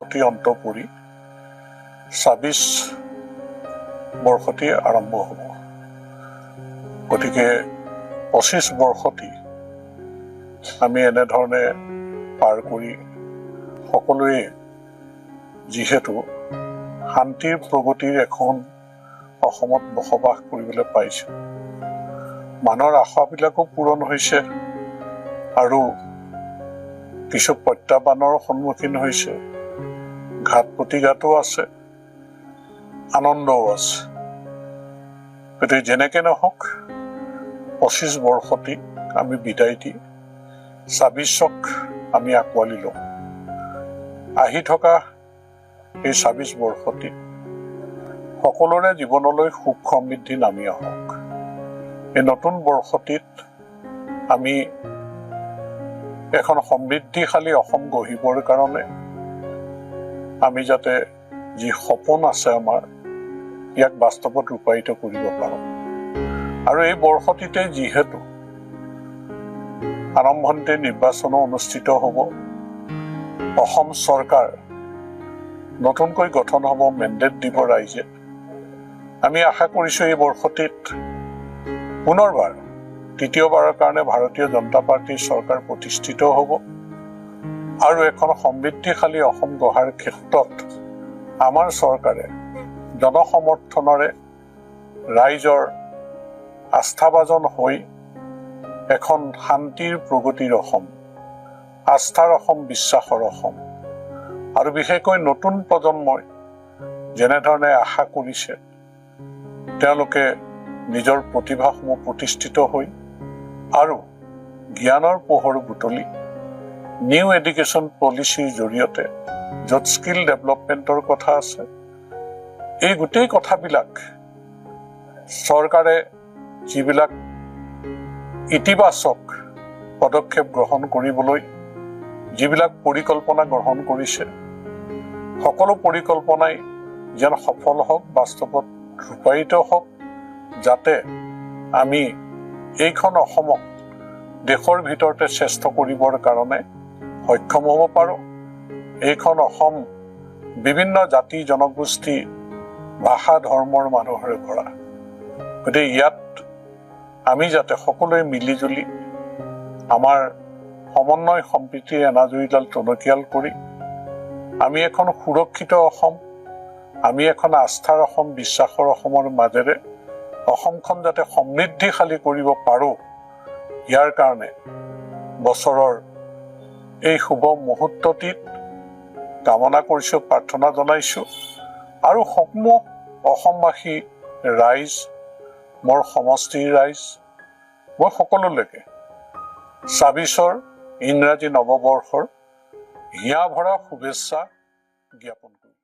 বৰ্ষটি অন্ত পৰি ২৬ বৰ্ষটি আৰম্ভ হ'ব। গতিকে ২৫ বৰ্ষটি আমি এনেধৰণে পাৰ কৰি সকলোৱে যিহেতু শান্তিৰ প্ৰগতিৰ এখন অসমত বসবাস কৰিবলৈ পাইছোঁ, মানুহৰ আশাবিলাকো পূৰণ হৈছে আৰু কিছু প্ৰত্যাহ্বানৰ সন্মুখীন হৈছে, ঘাত প্ৰতিঘাতো আছে, আনন্দও আছে। গতিকে যেনেকৈ নহওক ২৫ বৰ্ষটি আমি বিদায় দি ২৬ক আমি আঁকোৱালি লওঁ। আহি থকা এই ২৬ বৰ্ষটি সকলোৰে জীৱনলৈ সুখ সমৃদ্ধি নামি আহক। এই নতুন বৰ্ষটিত আমি এখন সমৃদ্ধিশালী অসম গঢ়িবৰ কাৰণে আমি যাতে যি সপোন আছে আমাৰ, ইয়াক বাস্তৱত ৰূপায়িত কৰিব পাৰোঁ। আৰু এই বৰ্ষটিতে যিহেতু আৰম্ভণিতে নিৰ্বাচনো অনুষ্ঠিত হ'ব, অসম চৰকাৰ নতুনকৈ গঠন হ'ব, মেণ্ডেট দিব ৰাইজে, আমি আশা কৰিছোঁ এই বৰ্ষটিত পুনৰবাৰ তৃতীয়বাৰৰ কাৰণে ভাৰতীয় জনতা পাৰ্টীৰ চৰকাৰ প্ৰতিষ্ঠিত হ'ব আৰু এখন সমৃদ্ধিশালী অসম গঢ়াৰ ক্ষেত্ৰত আমাৰ চৰকাৰে জনসমৰ্থনেৰে ৰাইজৰ আস্থাভাজন হৈ এখন শান্তিৰ প্ৰগতিৰ অসম, আস্থাৰ অসম, বিশ্বাসৰ অসম আৰু বিশেষকৈ নতুন প্ৰজন্মই যেনেধৰণে আশা কৰিছে, তেওঁলোকে নিজৰ প্ৰতিভাসমূহ প্ৰতিষ্ঠিত হৈ আৰু জ্ঞানৰ পোহৰ বুটলি নিউ এডুকেশ্যন পলিচিৰ জৰিয়তে য'ত স্কিল ডেভেলপমেণ্টৰ কথা আছে, এই গোটেই কথাবিলাক চৰকাৰে যিবিলাক ইতিবাচক পদক্ষেপ গ্ৰহণ কৰিবলৈ যিবিলাক পৰিকল্পনা গ্ৰহণ কৰিছে, সকলো পৰিকল্পনাই যেন সফল হওক, বাস্তৱত ৰূপায়িত হওক, যাতে আমি এইখন অসমক দেশৰ ভিতৰতে শ্ৰেষ্ঠ কৰিবৰ কাৰণে সক্ষম হ'ব পাৰোঁ। এইখন অসম বিভিন্ন জাতি জনগোষ্ঠী, ভাষা ধৰ্মৰ মানুহৰে ভৰা। গতিকে ইয়াত আমি যাতে সকলোৱে মিলিজুলি আমাৰ সমন্বয় সম্প্ৰীতিৰ এনাজৰীডাল টনকিয়াল কৰি আমি এখন সুৰক্ষিত অসম, আমি এখন আস্থাৰ অসম, বিশ্বাসৰ অসমৰ মাজেৰে অসমখন যাতে সমৃদ্ধিশালী কৰিব পাৰোঁ, ইয়াৰ কাৰণে বছৰৰ এই শুভ মুহূৰ্তটিত কামনা কৰিছোঁ, প্ৰাৰ্থনা জনাইছোঁ আৰু সমূহ অসমবাসী ৰাইজ, মোৰ সমষ্টিৰ ৰাইজ, মই সকলোলৈকে ২৬ৰ ইংৰাজী নৱবৰ্ষৰ হিয়া ভৰা শুভেচ্ছা জ্ঞাপন কৰিছোঁ।